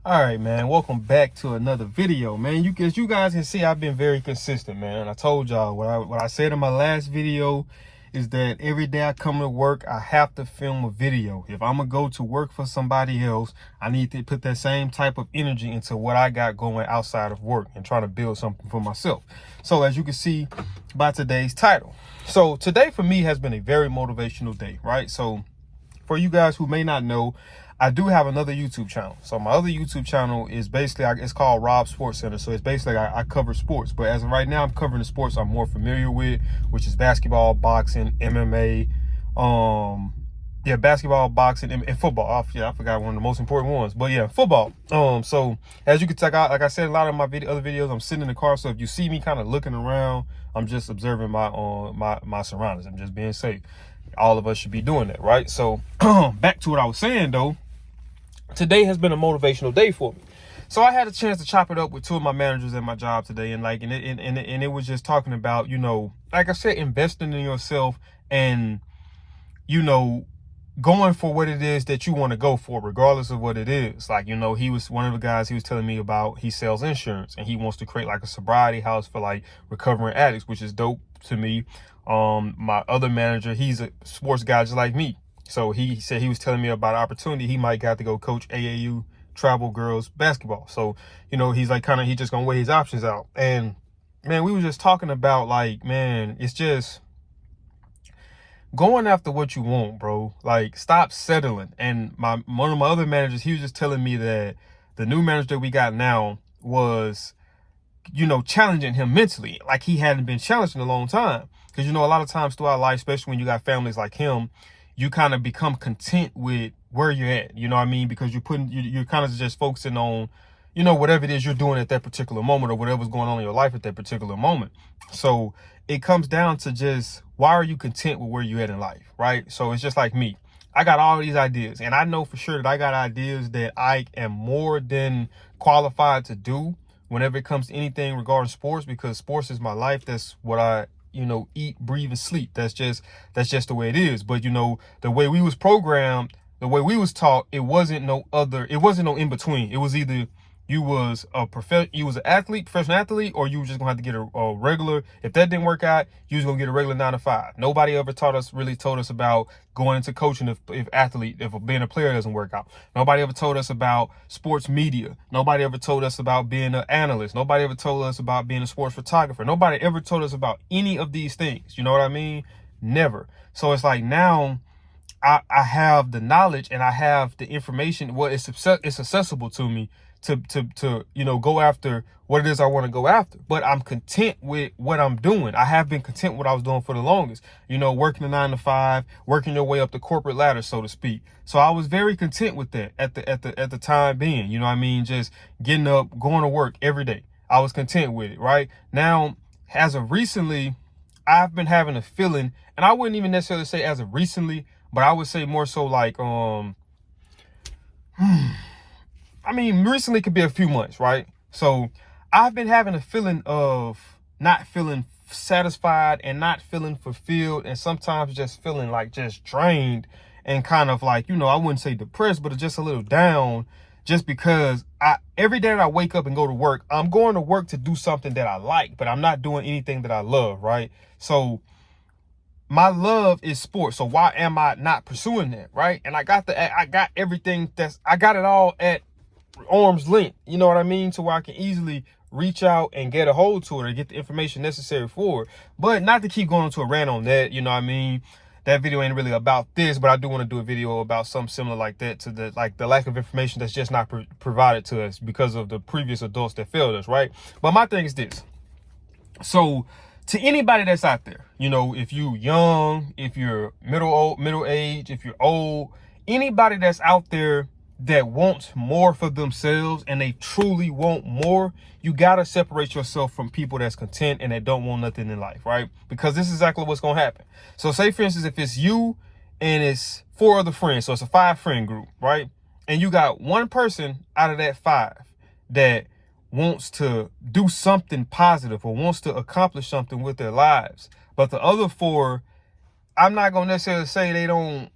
All right, man. Welcome back to another video, man. As you guys can see, I've been very consistent, man. I told y'all what I said in my last video is that every day I come to work, I have to film a video. If I'm gonna go to work for somebody else, I need to put that same type of energy into what I got going outside of work and trying to build something for myself. So as you can see by today's title, so today for me has been a very motivational day, right? So for you guys who may not know, I do have another YouTube channel. So my other YouTube channel is basically, it's called Rob Sports Center. So it's basically, I cover sports. But as of right now, I'm covering the sports I'm more familiar with, which is basketball, boxing, MMA, basketball, boxing, and football. I forgot one of the most important ones. But yeah, football. So as you can check out, like I said, a lot of my other videos, I'm sitting in the car. So if you see me kind of looking around, I'm just observing my surroundings. I'm just being safe. All of us should be doing that, right? So back to what I was saying though. Today has been a motivational day for me. So I had a chance to chop it up with two of my managers at my job today, and it was just talking about, like I said, investing in yourself and, going for what it is that you want to go for, regardless of what it is. Like, he was one of the guys he was telling me about, he sells insurance and he wants to create like a sobriety house for like recovering addicts, which is dope to me. My other manager, he's a sports guy just like me. So he said he was telling me about an opportunity. He might got to go coach AAU travel girls basketball. So, he's like he just gonna weigh his options out. And man, we were just talking about like, man, it's just going after what you want, bro. Like, stop settling. And one of my other managers, he was just telling me that the new manager that we got now was, challenging him mentally. Like he hadn't been challenged in a long time. Because, a lot of times throughout life, especially when you got families like him, you kind of become content with where you're at, you know what I mean? Because you're kind of just focusing on, whatever it is you're doing at that particular moment or whatever's going on in your life at that particular moment. So it comes down to just, why are you content with where you're at in life, right? So it's just like me. I got all these ideas, and I know for sure that I got ideas that I am more than qualified to do whenever it comes to anything regarding sports, because sports is my life. That's what I eat, breathe, and sleep. That's just the way it is. But the way we was programmed, the way we was taught, it wasn't no in between. It was either you was an athlete, professional athlete, or you was just gonna have to get a regular. If that didn't work out, you was gonna get a regular 9 to 5. Nobody ever told us about going into coaching if being a player doesn't work out. Nobody ever told us about sports media. Nobody ever told us about being an analyst. Nobody ever told us about being a sports photographer. Nobody ever told us about any of these things. You know what I mean? Never. So it's like now I have the knowledge and I have the information. Well, it's accessible to me to go after what it is I want to go after. But I'm content with what I'm doing. I have been content with what I was doing for the longest, working a 9 to 5, working your way up the corporate ladder, so to speak. So I was very content with that at the time being, just getting up, going to work every day. I was content with it. Right now, as of recently, I've been having a feeling, and I wouldn't even necessarily say as of recently, but I would say more so like, recently could be a few months, right? So I've been having a feeling of not feeling satisfied and not feeling fulfilled, and sometimes just feeling like just drained and kind of like, I wouldn't say depressed, but just a little down, just because every day that I wake up and go to work, I'm going to work to do something that I like, but I'm not doing anything that I love, right? So my love is sports. So why am I not pursuing that, right? And I got everything I got it all at arm's length, you know what I mean, to where I can easily reach out and get a hold to it or get the information necessary for it. But not to keep going into a rant on that, you know what I mean, that video ain't really about this, but I do want to do a video about something similar like that, to the lack of information that's just not provided to us because of the previous adults that failed us, right? But my thing is this. So to anybody that's out there, if you young, if you're middle age, if you're old, anybody that's out there that wants more for themselves and they truly want more, you got to separate yourself from people that's content and that don't want nothing in life, right? Because this is exactly what's going to happen. So say, for instance, if it's you and it's 4 other friends, so it's a 5-friend group, right? And you got one person out of that 5 that wants to do something positive or wants to accomplish something with their lives. But the other 4, I'm not going to necessarily say they don't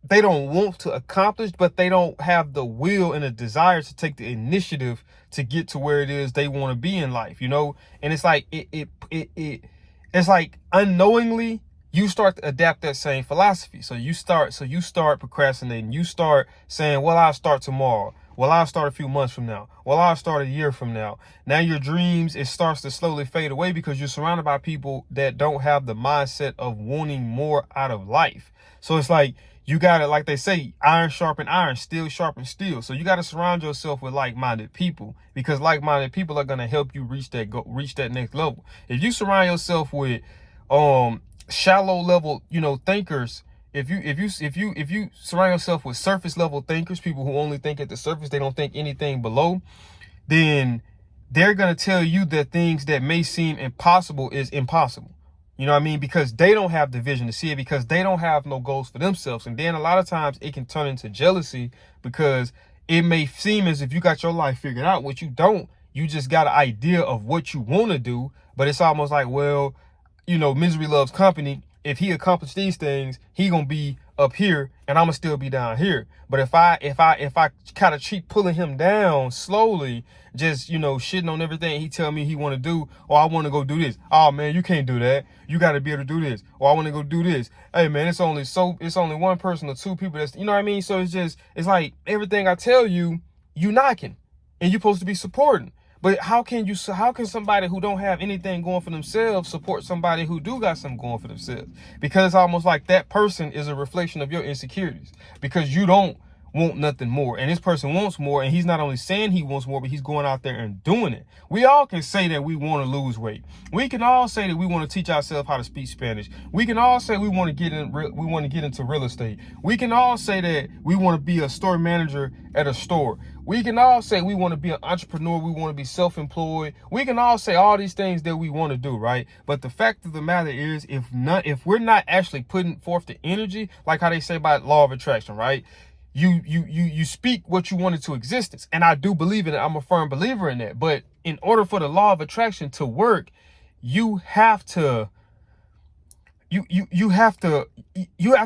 want to accomplish, but they don't have the will and the desire to take the initiative to get to where it is they want to be in life, you know? And it's like, it's like unknowingly, you start to adapt that same philosophy. So you start procrastinating. You start saying, well, I'll start tomorrow. Well, I'll start a few months from now. Well, I'll start a year from now. Now your dreams, it starts to slowly fade away because you're surrounded by people that don't have the mindset of wanting more out of life. So it's like, you gotta, like they say, iron sharpen iron, steel sharpen steel. So you gotta surround yourself with like-minded people, because like-minded people are gonna help you reach that next level. If you surround yourself with shallow level, thinkers, if you surround yourself with surface level thinkers, people who only think at the surface, they don't think anything below, then they're gonna tell you that things that may seem impossible is impossible. You know what I mean? Because they don't have the vision to see it, because they don't have no goals for themselves. And then a lot of times it can turn into jealousy, because it may seem as if you got your life figured out, which you don't. You just got an idea of what you want to do, but it's almost like, well, misery loves company. If he accomplished these things, he gonna be up here and I'm gonna still be down here. But if I kind of keep pulling him down slowly, just, shitting on everything he tell me he want to do, or I want to go do this. Oh man, you can't do that. You got to be able to do this. Or I want to go do this. Hey man, it's only one person or two people that's, you know what I mean? So it's like everything I tell you, you knocking, and you're supposed to be supporting. But how can somebody who don't have anything going for themselves support somebody who do got something going for themselves? Because it's almost like that person is a reflection of your insecurities, because you don't want nothing more, and this person wants more, and he's not only saying he wants more, but he's going out there and doing it. We all can say that we want to lose weight. We can all say that we want to teach ourselves how to speak Spanish. We can all say we want to get into real estate. We can all say that we want to be a store manager at a store. We can all say we want to be an entrepreneur. We want to be self-employed. We can all say all these things that we want to do, right? But the fact of the matter is, if we're not actually putting forth the energy, like how they say about law of attraction, right? You speak what you want into existence. And I do believe in it. I'm a firm believer in that. But in order for the law of attraction to work, you have to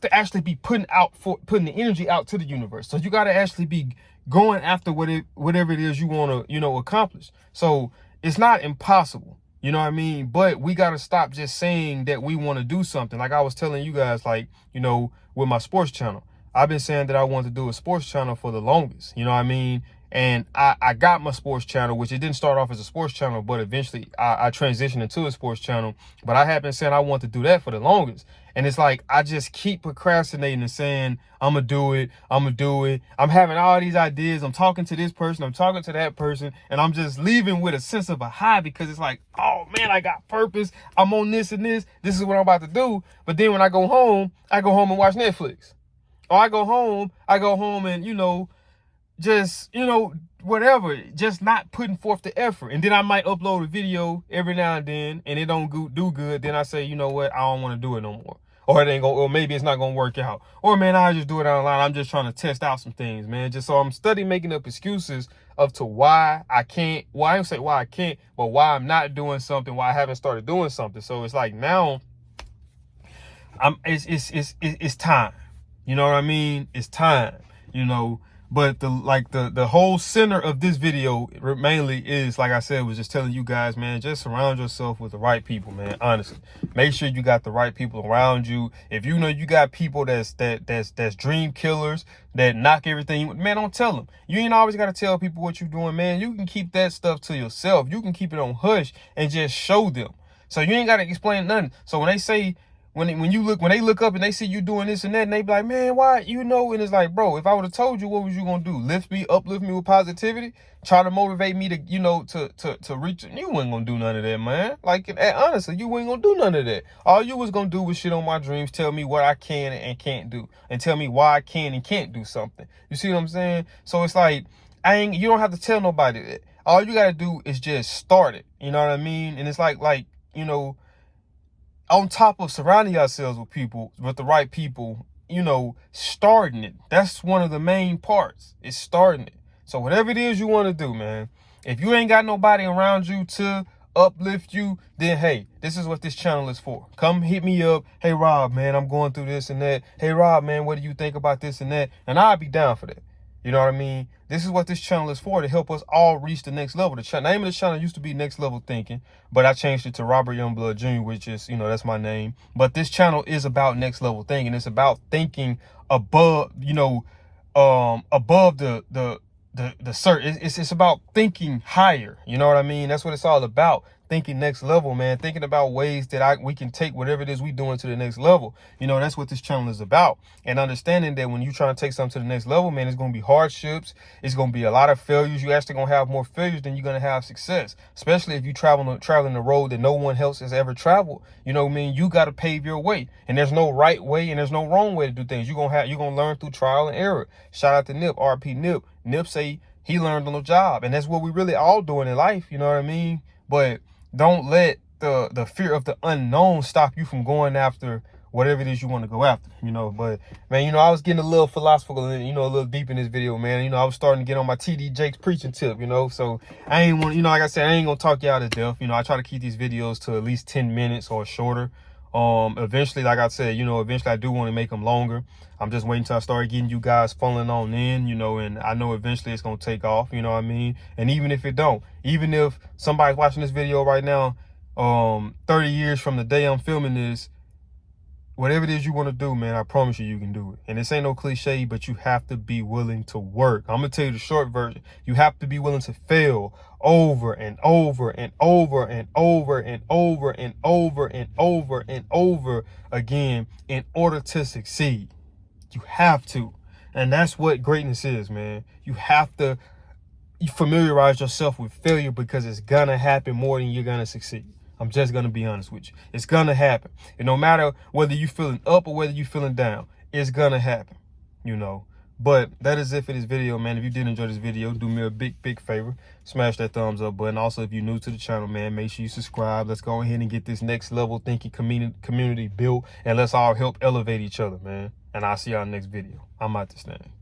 actually be putting the energy out to the universe. So you got to actually be going after whatever it is you want to, accomplish. So it's not impossible. You know what I mean? But we got to stop just saying that we want to do something. Like I was telling you guys, like, with my sports channel, I've been saying that I want to do a sports channel for the longest. You know what I mean? And I got my sports channel, which it didn't start off as a sports channel, but eventually I transitioned into a sports channel. But I have been saying I want to do that for the longest. And it's like, I just keep procrastinating and saying, I'm going to do it. I'm having all these ideas. I'm talking to this person. I'm talking to that person. And I'm just leaving with a sense of a high, because it's like, oh man, I got purpose. I'm on this and this. This is what I'm about to do. But then when I go home and watch Netflix. Or I go home and, just, whatever, just not putting forth the effort. And then I might upload a video every now and then, and it don't do good. Then I say, you know what, I don't want to do it no more. Or maybe it's not going to work out. Or man, I just do it online. I'm just trying to test out some things, man. Just so I'm studying making up excuses of to why I can't. Well, I don't say why I can't, but why I'm not doing something, why I haven't started doing something. So it's like now it's time. You know what I mean? It's time, but the whole center of this video mainly is, like I said, was just telling you guys, man, just surround yourself with the right people, man. Honestly, make sure you got the right people around you. If you know you got people that's dream killers, that knock everything, man, don't tell them. You ain't always got to tell people what you're doing, man. You can keep that stuff to yourself. You can keep it on hush and just show them. So you ain't got to explain nothing. So when they say, when they look up and they see you doing this and that, and they be like, man, why, and it's like, bro, if I would have told you, what was you gonna do? Uplift me with positivity, try to motivate me to, to reach. You wasn't gonna do none of that, man. Like, honestly, you ain't gonna do none of that. All you was gonna do was shit on my dreams, tell me what I can and can't do, and tell me why I can and can't do something. You see what I'm saying? So it's like, you don't have to tell nobody that. All you gotta do is just start it. You know what I mean? And it's like, on top of surrounding yourselves with the right people, starting it. That's one of the main parts, is starting it. So whatever it is you want to do, man, if you ain't got nobody around you to uplift you, then hey, this is what this channel is for. Come hit me up. Hey Rob, man, I'm going through this and that. Hey Rob, man, what do you think about this and that? And I'll be down for that. You know what I mean? This is what this channel is for, to help us all reach the next level. The name of the channel used to be Next Level Thinking, but I changed it to Robert Youngblood Jr., which is, you know, that's my name. But this channel is about next level thinking. It's about thinking above, you know, above the certain. It's about thinking higher. You know what I mean? That's what it's all about. Thinking next level, man. Thinking about ways that we can take whatever it is we doing to the next level. You know, that's what this channel is about. And understanding that when you're trying to take something to the next level, man, it's going to be hardships. It's going to be a lot of failures. You're actually going to have more failures than you're going to have success. Especially if you traveling the road that no one else has ever traveled. You know what I mean? You got to pave your way. And there's no right way and there's no wrong way to do things. You're going to learn through trial and error. Shout out to Nip, RP Nip. Nip say he learned on the job. And that's what we really all doing in life. You know what I mean? But don't let the fear of the unknown stop you from going after whatever it is you want to go after, you know. But man, you know, I was getting a little philosophical and, you know, a little deep in this video, man. You know, I was starting to get on my TD Jakes preaching tip, you know. So I ain't want, you know, like I said, I ain't gonna talk you out to death. You know, I try to keep these videos to at least 10 minutes or shorter. Eventually, like I said, you know, eventually I do want to make them longer. I'm just waiting till I start getting you guys funneling on in, you know, and I know eventually it's going to take off, you know what I mean? And even if it don't, even if somebody's watching this video right now, 30 years from the day I'm filming this, whatever it is you want to do, man, I promise you, you can do it. And this ain't no cliche, but you have to be willing to work. I'm going to tell you the short version. You have to be willing to fail over and over and over and over and over and over and over and over again in order to succeed. You have to. And that's what greatness is, man. You have to familiarize yourself with failure because it's going to happen more than you're going to succeed. I'm just going to be honest with you. It's going to happen. And no matter whether you're feeling up or whether you're feeling down, it's going to happen, you know. But that is it for this video, man. If you did enjoy this video, do me a big favor. Smash that thumbs up button. Also, if you're new to the channel, man, make sure you subscribe. Let's go ahead and get this next level thinking community built. And let's all help elevate each other, man. And I'll see y'all next video. I'm out this thing.